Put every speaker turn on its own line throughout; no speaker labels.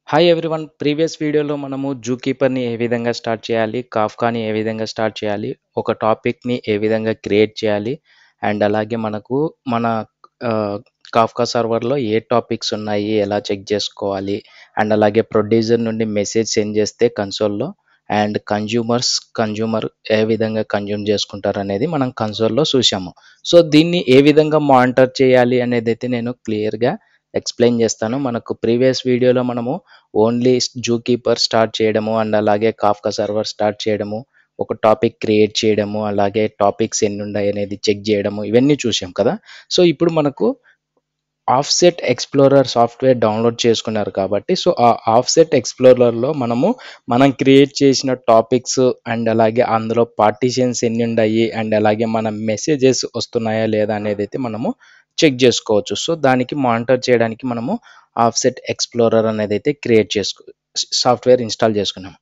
Hi everyone. Previous వీడియోలో మనము zoo కీపర్‌ని ఏ విధంగా స్టార్ట్ చేయాలి, కాఫ్కాని ఏ విధంగా స్టార్ట్ చేయాలి, ఒక టాపిక్‌ని ఏ విధంగా క్రియేట్ చేయాలి, అండ్ అలాగే మనకు మన కాఫ్కా సర్వర్‌లో ఏ టాపిక్స్ ఉన్నాయి, ఎలా చెక్ చేసుకోవాలి, అండ్ అలాగే ప్రొడ్యూసర్ నుండి మెసేజ్ సెండ్ చేస్తే కన్సోల్‌లో అండ్ కన్జ్యూమర్ ఏ విధంగా కన్జ్యూమ్ చేసుకుంటారనేది మనం కన్సోల్‌లో చూసాము. సో, దీన్ని ఏ విధంగా మానిటర్ చేయాలి అనేదైతే నేను క్లియర్‌గా ఎక్స్‌ప్లెయిన్ చేస్తాను. మనకు ప్రీవియస్ వీడియోలో మనము ఓన్లీ జూ కీపర్ స్టార్ట్ చేయడము అండ్ అలాగే కాఫ్కా సర్వర్ స్టార్ట్ చేయడము, ఒక టాపిక్ క్రియేట్ చేయడము, అలాగే టాపిక్స్ ఎన్ని ఉన్నాయి అనేది చెక్ చేయడము, ఇవన్నీ చూసాం కదా. సో ఇప్పుడు మనకు ఆఫ్సెట్ ఎక్స్ప్లోరర్ సాఫ్ట్వేర్ డౌన్లోడ్ చేసుకున్నారు కాబట్టి, సో ఆ ఆఫ్సెట్ ఎక్స్ప్లోరర్లో మనం క్రియేట్ చేసిన టాపిక్స్ అండ్ అలాగే అందులో పార్టీషన్స్ ఎన్ని ఉన్నాయి అండ్ అలాగే మన మెసేజెస్ వస్తున్నాయా లేదా అనేది అయితే మనము చెక్ చేసుకోవచ్చు. సో దానికి మానిటర్ చేయడానికి మనము ఆఫ్సెట్ ఎక్స్ప్లోరర్ అనేది అయితే సాఫ్ట్వేర్ ఇన్స్టాల్ చేసుకున్నాం.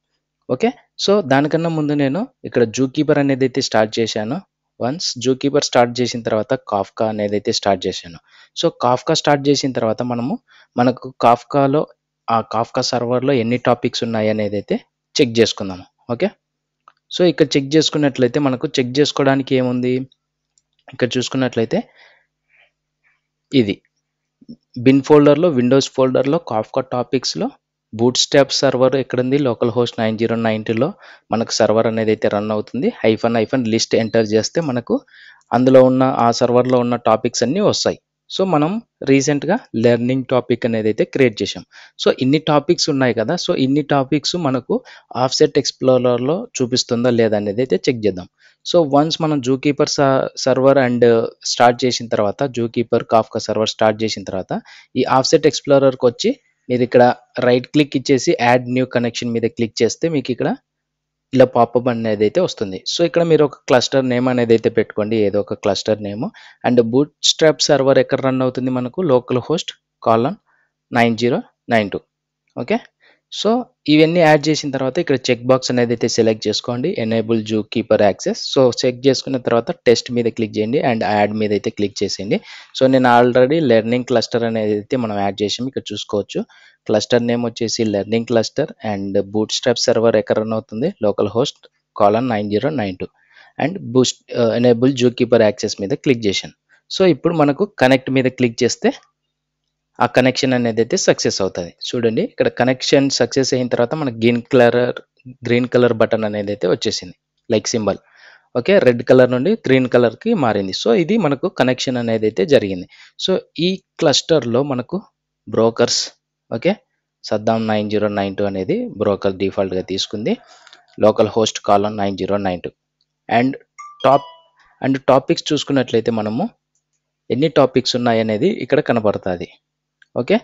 ఓకే. సో దానికన్నా ముందు నేను ఇక్కడ జూ కీపర్ అనేది అయితే స్టార్ట్ చేశాను. వన్స్ జూ కీపర్ స్టార్ట్ చేసిన తర్వాత కాఫ్కా అనేది అయితే స్టార్ట్ చేశాను. సో కాఫ్కా స్టార్ట్ చేసిన తర్వాత మనకు కాఫ్కాలో ఆ కాఫ్కా సర్వర్‌లో ఎన్ని టాపిక్స్ ఉన్నాయి అనేది అయితే చెక్ చేసుకుందాము. ఓకే. సో ఇక్కడ చెక్ చేసుకున్నట్లయితే మనకు చెక్ చేసుకోవడానికి ఏముంది? ఇక్కడ చూసుకున్నట్లయితే ఇది బిన్ ఫోల్డర్‌లో, విండోస్ ఫోల్డర్‌లో కాఫ్కా టాపిక్స్‌లో బూట్‌స్ట్రాప్ సర్వర్ ఎక్కడుంది? లోకల్ హోస్ట్ 9090లో మనకు సర్వర్ అనేది అయితే రన్ అవుతుంది. --లిస్ట్ ఎంటర్ చేస్తే మనకు అందులో ఉన్న ఆ సర్వర్‌లో ఉన్న టాపిక్స్ అన్నీ వస్తాయి. సో మనం రీసెంట్‌గా లెర్నింగ్ టాపిక్ అనేది అయితే క్రియేట్ చేశాం. సో ఇన్ని టాపిక్స్ ఉన్నాయి కదా. సో ఇన్ని టాపిక్స్ మనకు ఆఫ్సెట్ ఎక్స్‌ప్లోరర్‌లో చూపిస్తుందా లేదా అనేది అయితే చెక్ చేద్దాం. సో వన్స్ మనం zoo keeper server and start చేసిన తర్వాత zoo keeper Kafka server start చేసిన తర్వాత ఈ ఆఫ్సెట్ ఎక్స్‌ప్లోరర్‌కి వచ్చి మీరు ఇక్కడ రైట్ క్లిక్ ఇచ్చేసి యాడ్ న్యూ కనెక్షన్ మీద క్లిక్ చేస్తే మీకు ఇక్కడ ఇలా పాపప్ అనేది అయితే వస్తుంది. సో ఇక్కడ మీరు ఒక క్లస్టర్ నేమ్ అనేది అయితే పెట్టుకోండి. ఏదో ఒక cluster name and bootstrap server ఎక్కడ రన్ అవుతుంది మనకు local host colon 9092. Okay. So ఇవన్నీ యాడ్ చేసిన తర్వాత ఇక్కడ చెక్ బాక్స్ అనేది అయితే సెలెక్ట్ చేసుకోండి. Enable zookeeper access. So check చేసుకున్న తర్వాత టెస్ట్ మీద క్లిక్ చేయండి అండ్ యాడ్ మీద అయితే క్లిక్ చేసేయండి. సో నేను ఆల్రెడీ లెర్నింగ్ క్లస్టర్ అనేది అయితే మనం యాడ్ చేసాం. ఇక్కడ చూసుకోవచ్చు. క్లస్టర్ నేమ్ వచ్చేసి learning cluster and bootstrap server ఎక్కడ రన్ అవుతుంది local host colon 9092 and enable zookeeper access మీద క్లిక్ చేశాను. సో ఇప్పుడు మనకు కనెక్ట్ మీద క్లిక్ చేస్తే ఆ కనెక్షన్ అనేది అయితే సక్సెస్ అవుతుంది. చూడండి ఇక్కడ కనెక్షన్ సక్సెస్ అయిన తర్వాత మనకు గ్రీన్ కలర్ బటన్ అనేది అయితే వచ్చేసింది like symbol. Okay. Red colour నుండి గ్రీన్ కలర్కి మారింది. సో ఇది మనకు కనెక్షన్ అనేది అయితే జరిగింది. సో ఈ క్లస్టర్లో మనకు బ్రోకర్స్ ఓకే సద్దాం 9092 అనేది బ్రోకర్ డిఫాల్ట్గా తీసుకుంది. Local host colon 9092 and top and topics చూసుకున్నట్లయితే మనము ఎన్ని టాపిక్స్ ఉన్నాయి అనేది ఇక్కడ కనబడుతుంది. ఓకే.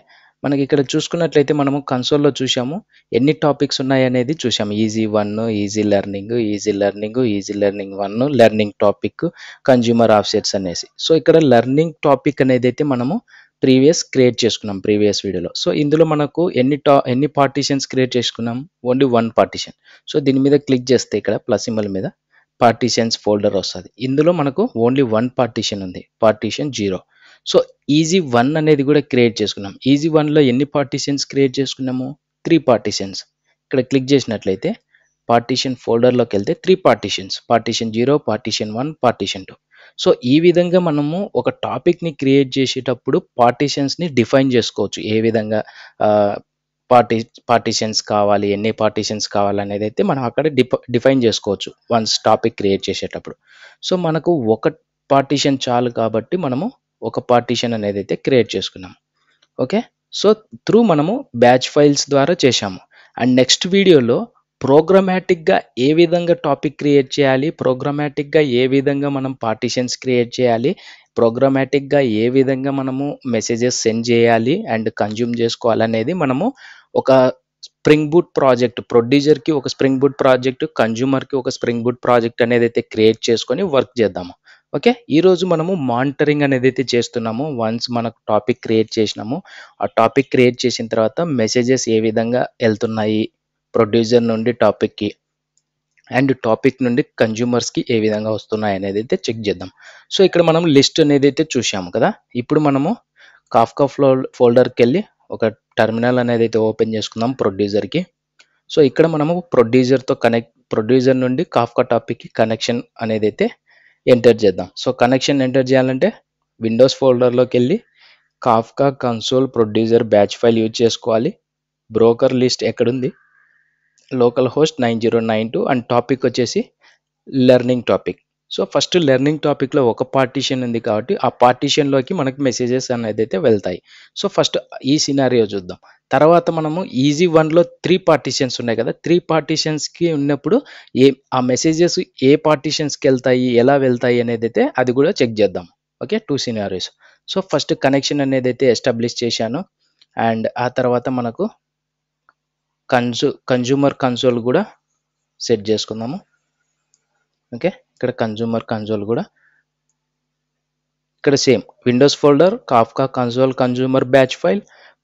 మనకి ఇక్కడ చూసుకున్నట్లయితే మనము కన్సోల్‌లో చూసాము. ఎన్ని టాపిక్స్ ఉన్నాయనేది చూసాము. Easy 1, easy learning, easy learning, easy learning 1, learning topic, consumer offsets అనేసి. సో ఇక్కడ లెర్నింగ్ టాపిక్ అనేదైతే మనము క్రియేట్ చేసుకున్నాం ప్రీవియస్ వీడియోలో. సో ఇందులో మనకు ఎన్ని పార్టిషన్స్ క్రియేట్ చేసుకున్నాం? Only 1 partition. సో దీని మీద క్లిక్ చేస్తే ఇక్కడ ప్లస్ సింబల్ మీద పార్టిషన్స్ ఫోల్డర్ వస్తది. ఇందులో మనకు ఓన్లీ 1 పార్టిషన్ ఉంది. పార్టిషన్ 0. సో ఈజీ 1 అనేది కూడా క్రియేట్ చేసుకున్నాం. ఈజీ 1లో ఎన్ని పార్టిషన్స్ క్రియేట్ చేసుకున్నాము? 3 పార్టిషన్స్. ఇక్కడ క్లిక్ చేసినట్లయితే పార్టిషన్ ఫోల్డర్‌లోకి వెళ్తే 3 partitions. Partition 0, partition 1, partition 2. So ఈ విధంగా మనము ఒక టాపిక్‌ని క్రియేట్ చేసేటప్పుడు పార్టిషన్స్‌ని డిఫైన్ చేసుకోవచ్చు. ఏ విధంగా ఆహ్, పార్టిషన్స్ కావాలి, ఎన్ని పార్టిషన్స్ కావాలనేది అయితే మనం అక్కడ డిఫైన్ చేసుకోవచ్చు వన్స్ టాపిక్ క్రియేట్ చేసేటప్పుడు. సో మనకు ఒక పార్టిషన్ చాలు కాబట్టి మనము ఒక పార్టిషన్ అనేది అయితే క్రియేట్ చేసుకున్నాం. ఓకే. సో మనము బ్యాచ్ ఫైల్స్ ద్వారా చేశాము. అండ్ నెక్స్ట్ వీడియోలో ప్రోగ్రామాటిక్‌గా ఏ విధంగా టాపిక్ క్రియేట్ చేయాలి, ప్రోగ్రామాటిక్‌గా ఏ విధంగా మనం పార్టిషన్స్ క్రియేట్ చేయాలి, ప్రోగ్రామాటిక్‌గా ఏ విధంగా మనము మెసేజెస్ సెండ్ చేయాలి అండ్ కన్జ్యూమ్ చేసుకోవాలనేది మనము ఒక స్ప్రింగ్ బూట్ ప్రాజెక్ట్ ప్రొడ్యూసర్‌కి ఒక స్ప్రింగ్ బూట్ ప్రాజెక్ట్, కన్జ్యూమర్‌కి ఒక స్ప్రింగ్ బూట్ ప్రాజెక్ట్ అనేది అయితే క్రియేట్ చేసుకొని వర్క్ చేద్దాము. ఓకే. ఈరోజు మనము మానిటరింగ్ అనేది అయితే చేస్తున్నాము. వన్స్ మనకు టాపిక్ క్రియేట్ చేసినాము. ఆ టాపిక్ క్రియేట్ చేసిన తర్వాత మెసేజెస్ ఏ విధంగా వెళ్తున్నాయి ప్రొడ్యూసర్ నుండి టాపిక్‌కి అండ్ టాపిక్ నుండి కన్జ్యూమర్స్‌కి ఏ విధంగా వస్తున్నాయి అనేది అయితే చెక్ చేద్దాం. సో ఇక్కడ మనం లిస్ట్ అనేది అయితే చూసాము కదా. ఇప్పుడు మనము కాఫ్కా ఫోల్డర్‌కెళ్ళి ఒక టెర్మినల్ అనేది అయితే ఓపెన్ చేసుకుందాం ప్రొడ్యూసర్కి. సో ఇక్కడ మనము ప్రొడ్యూసర్ నుండి కాఫ్కా టాపిక్కి కనెక్షన్ అనేది అయితే ఎంటర్ చేద్దాం. సో కనెక్షన్ ఎంటర్ చేయాలంటే విండోస్ ఫోల్డర్లోకి వెళ్ళి Kafka console producer batch file use చేసుకోవాలి. బ్రోకర్ లిస్ట్ ఎక్కడుంది, లోకల్ హోస్ట్ 9092 అండ్ టాపిక్ వచ్చేసి learning topic. So first learning టాపిక్లో ఒక పార్టీషన్ ఉంది కాబట్టి ఆ పార్టీషన్లోకి మనకి మెసేజెస్ అనేది అయితే వెళ్తాయి. సో ఫస్ట్ ఈ సినారియో చూద్దాం. తర్వాత మనము ఈజీ వన్లో 3 పార్టీషన్స్ ఉన్నాయి కదా, 3 పార్టీషన్స్కి ఉన్నప్పుడు ఆ మెసేజెస్ ఏ పార్టీషన్స్కి వెళ్తాయి, ఎలా వెళ్తాయి అనేది అయితే అది కూడా చెక్ చేద్దాం. Okay, 2 scenarios. So first connection అనేది అయితే ఎస్టాబ్లిష్ చేశాను అండ్ ఆ తర్వాత మనకు కన్జ్యూమర్ కన్సోల్ కూడా సెట్ చేసుకుందాము. ఓకే, ఇక్కడ కన్జ్యూమర్ కన్సోల్ కూడా ఇక్కడ same Windows folder Kafka console consumer batch file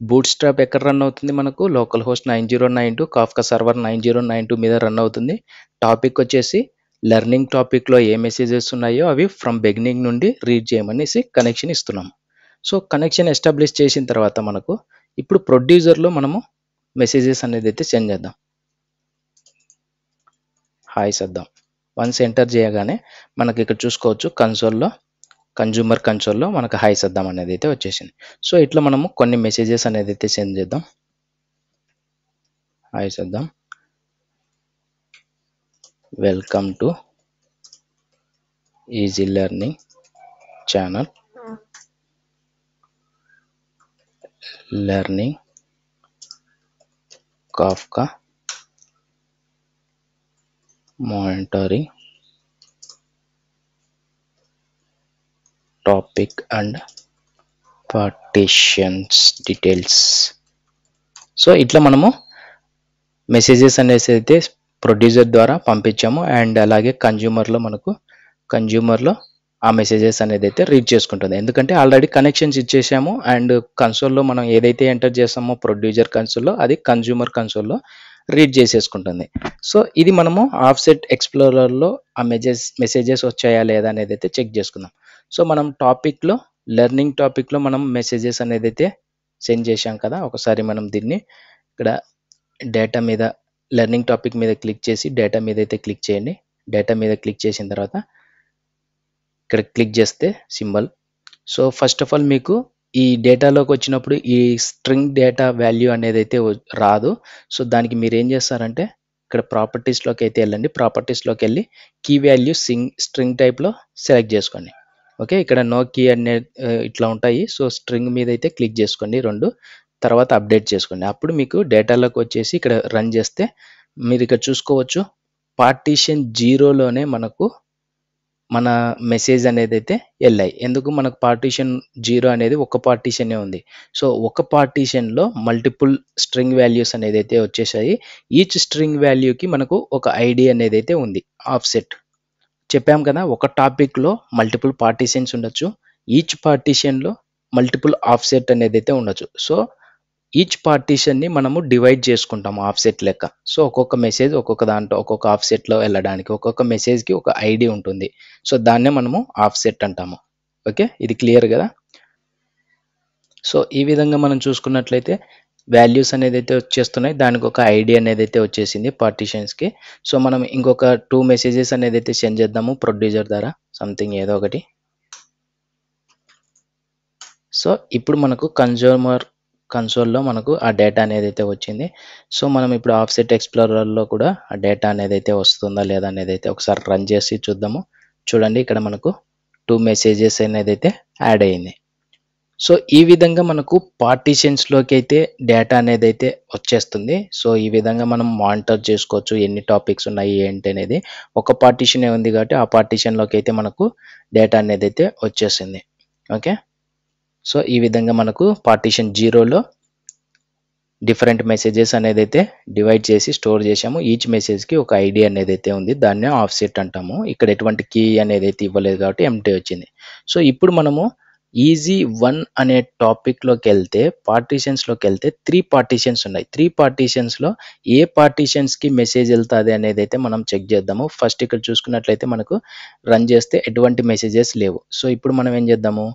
boot strap ఎక్కడ రన్ అవుతుంది, మనకు లోకల్ హోస్ట్ 9092 కాఫ్కా సర్వర్ 9092 మీద రన్ అవుతుంది. టాపిక్ వచ్చేసి లెర్నింగ్ టాపిక్లో ఏ మెసేజెస్ ఉన్నాయో అవి ఫ్రమ్ బిగినింగ్ నుండి రీడ్ చేయమనేసి కనెక్షన్ ఇస్తున్నాము. సో కనెక్షన్ ఎస్టాబ్లిష్ చేసిన తర్వాత మనకు ఇప్పుడు ప్రొడ్యూసర్లో మనము మెసేజెస్ అనేది అయితే సెండ్ చేద్దాం. హాయ్ చేద్దాం. వన్స్ ఎంటర్ చేయగానే మనకి ఇక్కడ చూసుకోవచ్చు కన్జ్యూమర్ కన్సోల్లో మనకు హాయ్ చేద్దాం అనేది అయితే వచ్చేసింది. సో ఇట్లా మనము కొన్ని మెసేజెస్ అనేది అయితే సెండ్ చేద్దాం. హాయ్ చేద్దాం, welcome to easy learning channel, learning Kafka monitoring topic and partitions details. So ఇట్లా మనము మెసేజెస్ అనేసి అయితే ప్రొడ్యూసర్ ద్వారా పంపించాము అండ్ అలాగే కన్జ్యూమర్లో ఆ మెసేజెస్ అనేది అయితే రీడ్ చేసుకుంటుంది. ఎందుకంటే ఆల్రెడీ కనెక్షన్స్ ఇచ్చేసాము అండ్ కన్సోల్లో మనం ఏదైతే ఎంటర్ చేస్తామో ప్రొడ్యూసర్ కన్సోల్లో అది కన్జ్యూమర్ కన్సోల్లో రీడ్ చేసేసుకుంటుంది. సో ఇది మనము ఆఫ్సెట్ ఎక్స్ప్లోరర్లో ఆ మెసేజెస్ వచ్చాయా లేదా అనేది అయితే చెక్ చేసుకుందాం. సో మనం లెర్నింగ్ టాపిక్లో మనం మెసేజెస్ అనేది అయితే సెండ్ చేశాం కదా. ఒకసారి మనం దీన్ని ఇక్కడ డేటా మీద లెర్నింగ్ టాపిక్ మీద క్లిక్ చేసి డేటా మీద అయితే క్లిక్ చేయండి. డేటా మీద క్లిక్ చేసిన తర్వాత ఇక్కడ క్లిక్ చేస్తే symbol. So first of all మీకు ఈ డేటాలోకి వచ్చినప్పుడు ఈ స్ట్రింగ్ డేటా వాల్యూ అనేది అయితే రాదు. సో దానికి మీరు ఏం చేస్తారంటే ఇక్కడ ప్రాపర్టీస్లోకి అయితే వెళ్ళండి. ప్రాపర్టీస్లోకి వెళ్ళి కీ వాల్యూ స్ట్రింగ్ టైప్లో సెలెక్ట్ చేసుకోండి. ఓకే, ఇక్కడ నో కీ అనే ఇట్లా ఉంటాయి. సో స్ట్రింగ్ మీద అయితే క్లిక్ చేసుకోండి 2, తర్వాత అప్డేట్ చేసుకోండి. అప్పుడు మీకు డేటాలోకి వచ్చేసి ఇక్కడ రన్ చేస్తే మీరు ఇక్కడ చూసుకోవచ్చు పార్టీషన్ 0లోనే మనకు మన మెసేజ్ అనేది అయితే వెళ్ళాయి. ఎందుకు మనకు పార్టీషన్ 0 అనేది ఒక పార్టీషనే ఉంది. సో ఒక పార్టీషన్లో మల్టిపుల్ స్ట్రింగ్ వాల్యూస్ అనేది అయితే వచ్చేసాయి. ఈచ్ స్ట్రింగ్ వాల్యూకి మనకు ఒక ఐడి అనేది అయితే ఉంది. ఆఫ్సెట్ చెప్పాం కదా, ఒక టాపిక్లో మల్టిపుల్ పార్టీషన్స్ ఉండొచ్చు, ఈచ్ పార్టీషన్లో మల్టిపుల్ ఆఫ్సెట్ అనేది అయితే ఉండొచ్చు. సో ఈచ్ పార్టీషన్ని మనము డివైడ్ చేసుకుంటాము ఆఫ్సెట్ లెక్క. సో ఒక్కొక్క మెసేజ్ ఒక్కొక్క దాంట్లో ఒక్కొక్క ఆఫ్సెట్లో వెళ్ళడానికి ఒక్కొక్క మెసేజ్కి ఒక ఐడి ఉంటుంది. సో దాన్నే మనము ఆఫ్సెట్ అంటాము. ఓకే, ఇది క్లియర్ కదా. సో ఈ విధంగా మనం చూసుకున్నట్లయితే వాల్యూస్ అనేది అయితే వచ్చేస్తున్నాయి, దానికి ఒక ఐడి అనేది అయితే వచ్చేసింది పార్టీషన్స్కి. సో మనం ఇంకొక 2 మెసేజెస్ అనేది అయితే సెండ్ చేద్దాము ప్రొడ్యూసర్ ద్వారా, సంథింగ్ ఏదో ఒకటి. సో ఇప్పుడు మనకు కన్జ్యూమర్ కన్సోల్లో మనకు ఆ డేటా అనేది అయితే వచ్చింది. సో మనం ఇప్పుడు ఆఫ్సెట్ ఎక్స్ప్లోరర్లో కూడా ఆ డేటా అనేది అయితే వస్తుందా లేదా అనేది అయితే ఒకసారి రన్ చేసి చూద్దాము. చూడండి ఇక్కడ మనకు 2 మెసేజెస్ అనేది అయితే యాడ్ అయ్యింది. సో ఈ విధంగా మనకు పార్టీషన్స్లోకి అయితే డేటా అనేది అయితే వచ్చేస్తుంది. సో ఈ విధంగా మనం మానిటర్ చేసుకోవచ్చు ఎన్ని టాపిక్స్ ఉన్నాయి ఏంటి అనేది. ఒక పార్టీషనే ఉంది కాబట్టి ఆ పార్టీషన్లోకి అయితే మనకు డేటా అనేది అయితే వచ్చేసింది. ఓకే, సో ఈ విధంగా మనకు పార్టీషన్ 0లో డిఫరెంట్ మెసేజెస్ అనేది అయితే డివైడ్ చేసి స్టోర్ చేసాము. ఈచ్ మెసేజ్కి ఒక ఐడి అనేది అయితే ఉంది, దాన్నే ఆఫ్సెట్ అంటాము. ఇక్కడ ఎటువంటి కీ అనేది అయితే ఇవ్వలేదు కాబట్టి ఎంటీ వచ్చింది. సో ఇప్పుడు మనము ఈజీ 1 అనే టాపిక్లోకి వెళ్తే పార్టీషన్స్లోకి వెళ్తే 3 పార్టీషన్స్ ఉన్నాయి. 3 పార్టీషన్స్లో ఏ పార్టీషన్స్కి మెసేజ్ వెళ్తుంది అనేది అయితే మనం చెక్ చేద్దాము. ఫస్ట్ ఇక్కడ చూసుకున్నట్లయితే మనకు రన్ చేస్తే ఎటువంటి మెసేజెస్ లేవు. సో ఇప్పుడు మనం ఏం చేద్దాము,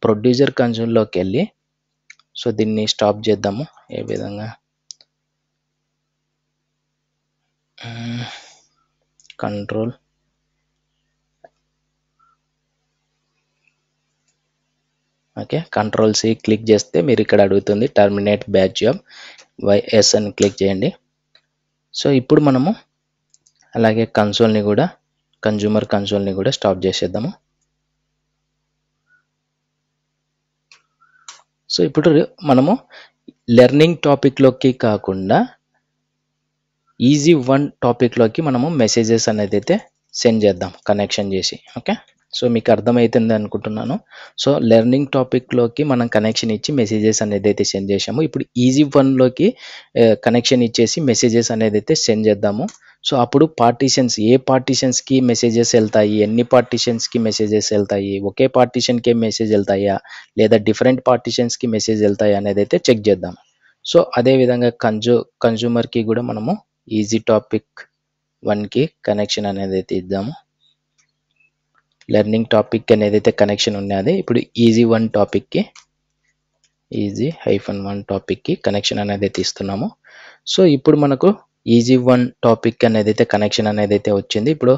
ప్రొడ్యూసర్ కన్సోల్లోకి వెళ్ళి సో దీన్ని స్టాప్ చేద్దాము ఏ విధంగా control okay, control c click చేస్తే మీరు ఇక్కడ అడుగుతుంది టర్మినేట్ బ్యాచ్ జాబ్, వైఎస్ అని క్లిక్ చేయండి. సో ఇప్పుడు మనము అలాగే కన్సోల్ని కూడా కన్జ్యూమర్ కన్సోల్ని కూడా స్టాప్ చేసేద్దాము. సో ఇప్పుడు మనము లెర్నింగ్ టాపిక్లోకి కాకుండా ఈజీ1 టాపిక్లోకి మనము మెసేజెస్ అనేది అయితే సెండ్ చేద్దాం కనెక్షన్ చేసి. ఓకే, సో మీకు అర్థమవుతుంది అనుకుంటున్నాను. సో లెర్నింగ్ టాపిక్లోకి మనం కనెక్షన్ ఇచ్చి మెసేజెస్ అనేది అయితే సెండ్ చేసాము. ఇప్పుడు ఈజీ1లోకి కనెక్షన్ ఇచ్చేసి మెసేజెస్ అనేది అయితే సెండ్ చేద్దాము. సో అప్పుడు పార్టీషన్స్, ఏ పార్టీషన్స్కి మెసేజెస్ వెళ్తాయి, ఎన్ని పార్టీషన్స్కి మెసేజెస్ వెళ్తాయి, ఒకే పార్టీషన్కే మెసేజ్ వెళ్తాయా లేదా డిఫరెంట్ పార్టీషన్స్కి మెసేజ్ వెళ్తాయా అనేది అయితే చెక్ చేద్దాం. సో అదేవిధంగా కన్జ్యూమర్కి కూడా మనము ఈజీ టాపిక్ 1కి కనెక్షన్ అనేది అయితే ఇద్దాము. లెర్నింగ్ టాపిక్ అనేది అయితే కనెక్షన్ ఉన్నది. ఇప్పుడు ఈజీ1 టాపిక్కి ఈజీ-1 టాపిక్కి కనెక్షన్ అనేది అయితే ఇస్తున్నాము. సో ఇప్పుడు మనకు ఈజీ1 టాపిక్ అనేది అయితే కనెక్షన్ అనేది అయితే వచ్చింది. ఇప్పుడు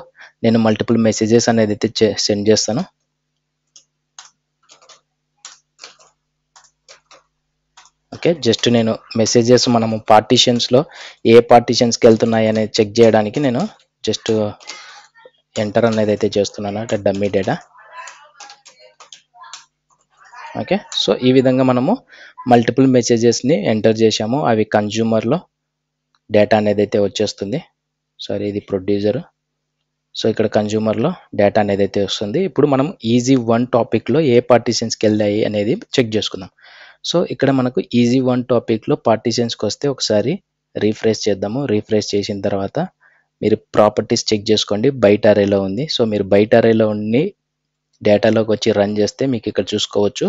నేను మల్టిపుల్ మెసేజెస్ అనేది అయితే సెండ్ చేస్తాను. ఓకే, జస్ట్ నేను మెసేజెస్ మనము పార్టీషన్స్లో ఏ పార్టీషన్స్కి వెళ్తున్నాయి అనేది చెక్ చేయడానికి నేను జస్ట్ ఎంటర్ అనేది అయితే చేస్తున్నాను, అంటే డమ్మీ డేటా. ఓకే, సో ఈ విధంగా మనము మల్టిపుల్ మెసేజెస్ని ఎంటర్ చేసాము. అవి కన్జ్యూమర్లో డేటా అనేది అయితే వచ్చేస్తుంది. సారీ, ఇది ప్రొడ్యూసర్. సో ఇక్కడ కన్జ్యూమర్లో డేటా అనేది అయితే వస్తుంది. ఇప్పుడు మనం ఈజీ1 టాపిక్లో ఏ పార్టీషన్స్కి వెళ్ళాయి అనేది చెక్ చేసుకుందాం. సో ఇక్కడ మనకు ఈజీ1 టాపిక్లో పార్టీషన్స్కి వస్తే ఒకసారి రీఫ్రెష్ చేద్దాము. రీఫ్రెష్ చేసిన తర్వాత మీరు ప్రాపర్టీస్ చెక్ చేసుకోండి, బయట అరేలో ఉంది. సో మీరు బయట అరేలో ఉండి డేటాలోకి వచ్చి రన్ చేస్తే మీకు ఇక్కడ చూసుకోవచ్చు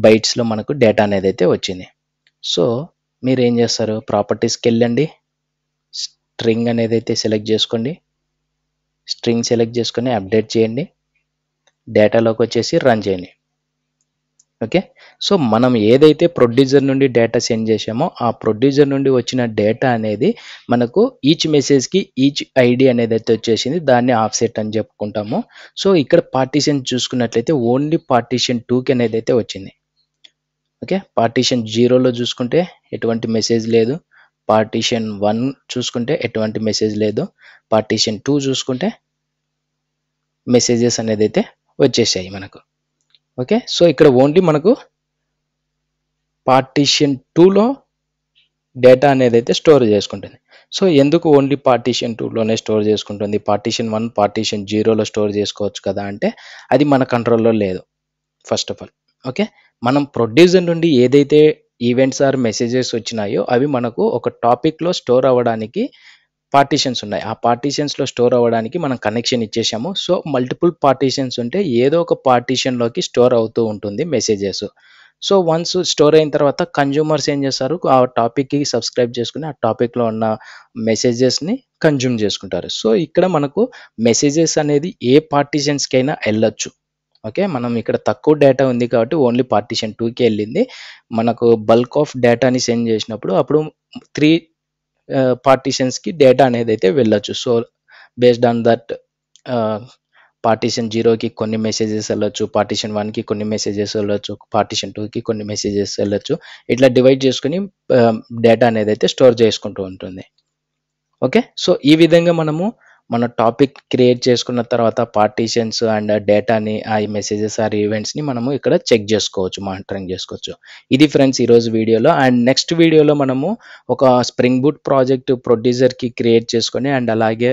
బైట్స్లో మనకు డేటా అనేది అయితే వచ్చింది. సో మీరు ఏం చేస్తారు, ప్రాపర్టీస్కి వెళ్ళండి, స్ట్రింగ్ అనేది అయితే సెలెక్ట్ చేసుకోండి, స్ట్రింగ్ సెలెక్ట్ చేసుకొని అప్డేట్ చేయండి, డేటాలోకి వచ్చేసి రన్ చేయండి. ఓకే, సో మనం ఏదైతే ప్రొడ్యూసర్ నుండి డేటా సెండ్ చేసామో ఆ ప్రొడ్యూసర్ నుండి వచ్చిన డేటా అనేది మనకు ఈచ్ మెసేజ్కి ఈచ్ ఐడి అనేది అయితే వచ్చేసింది. దాన్ని ఆఫ్సెట్ అని చెప్పుకుంటాము. సో ఇక్కడ పార్టీషన్ చూసుకున్నట్లయితే ఓన్లీ పార్టీషన్ 2కి అనేది అయితే వచ్చింది. ఓకే, పార్టీషన్ 0లో చూసుకుంటే ఎటువంటి మెసేజ్ లేదు, పార్టీషన్ 1 చూసుకుంటే ఎటువంటి మెసేజ్ లేదు, పార్టీషన్ 2 చూసుకుంటే మెసేజెస్ అనేది అయితే వచ్చేసాయి మనకు. ఓకే, సో ఇక్కడ ఓన్లీ మనకు పార్టీషన్ 2లో డేటా అనేది అయితే స్టోర్ చేసుకుంటుంది. సో ఎందుకు ఓన్లీ పార్టీషన్ 2లోనే స్టోర్ చేసుకుంటుంది, పార్టీషన్ 1 పార్టీషన్ 0లో స్టోర్ చేసుకోవచ్చు కదా అంటే అది మన కంట్రోల్లో లేదు ఫస్ట్ ఆఫ్ ఆల్. ఓకే, మనం ప్రొడ్యూసర్ నుండి ఏదైతే ఈవెంట్స్ ఆర్ మెసేజెస్ వచ్చినాయో అవి మనకు ఒక టాపిక్లో స్టోర్ అవ్వడానికి పార్టీషన్స్ ఉన్నాయి. ఆ పార్టీషన్స్లో స్టోర్ అవ్వడానికి మనం కనెక్షన్ ఇచ్చేసాము. సో మల్టిపుల్ పార్టీషన్స్ ఉంటే ఏదో ఒక పార్టీషన్లోకి స్టోర్ అవుతూ ఉంటుంది మెసేజెస్. సో వన్స్ స్టోర్ అయిన తర్వాత కన్జ్యూమర్స్ ఏం చేస్తారు, ఆ టాపిక్కి సబ్స్క్రైబ్ చేసుకుని ఆ టాపిక్లో ఉన్న మెసేజెస్ని కన్జ్యూమ్ చేసుకుంటారు. సో ఇక్కడ మనకు మెసేజెస్ అనేది ఏ పార్టీషన్స్కైనా వెళ్ళొచ్చు. ఓకే, మనం ఇక్కడ తక్కువ డేటా ఉంది కాబట్టి ఓన్లీ పార్టీషన్ 2కి వెళ్ళింది. మనకు బల్క్ ఆఫ్ డేటాని సెండ్ చేసినప్పుడు అప్పుడు 3 పార్టీషన్స్కి డేటా అనేది అయితే వెళ్ళొచ్చు. So based on that partition 0కి కొన్ని మెసేజెస్ వెళ్ళొచ్చు, పార్టీషన్ 1కి కొన్ని మెసేజెస్ వెళ్ళొచ్చు, పార్టీషన్ 2కి కొన్ని మెసేజెస్ వెళ్ళొచ్చు. ఇట్లా డివైడ్ చేసుకుని డేటా అనేది అయితే స్టోర్ చేసుకుంటూ ఉంటుంది. ఓకే, సో ఈ విధంగా మనము మన టాపిక్ క్రియేట్ చేసుకున్న తర్వాత పార్టీషన్స్ అండ్ డేటాని ఆ మెసేజెస్ ఆర్ ఈవెంట్స్ని మనము ఇక్కడ చెక్ చేసుకోవచ్చు, మానిటరింగ్ చేసుకోవచ్చు. ఇది ఫ్రెండ్స్ ఈరోజు వీడియోలో. అండ్ నెక్స్ట్ వీడియోలో మనము ఒక స్ప్రింగ్ బూట్ ప్రాజెక్ట్ ప్రొడ్యూసర్కి క్రియేట్ చేసుకొని అండ్ అలాగే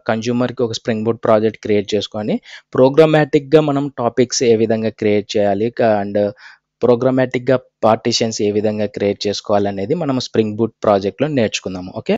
కన్జ్యూమర్కి ఒక స్ప్రింగ్ బూట్ ప్రాజెక్ట్ క్రియేట్ చేసుకొని ప్రోగ్రామాటిక్గా మనం టాపిక్స్ ఏ విధంగా క్రియేట్ చేయాలి అండ్ ప్రోగ్రామాటిక్గా పార్టీషన్స్ ఏ విధంగా క్రియేట్ చేసుకోవాలనేది మనం స్ప్రింగ్ బూట్ ప్రాజెక్ట్లో నేర్చుకుందాము. ఓకే.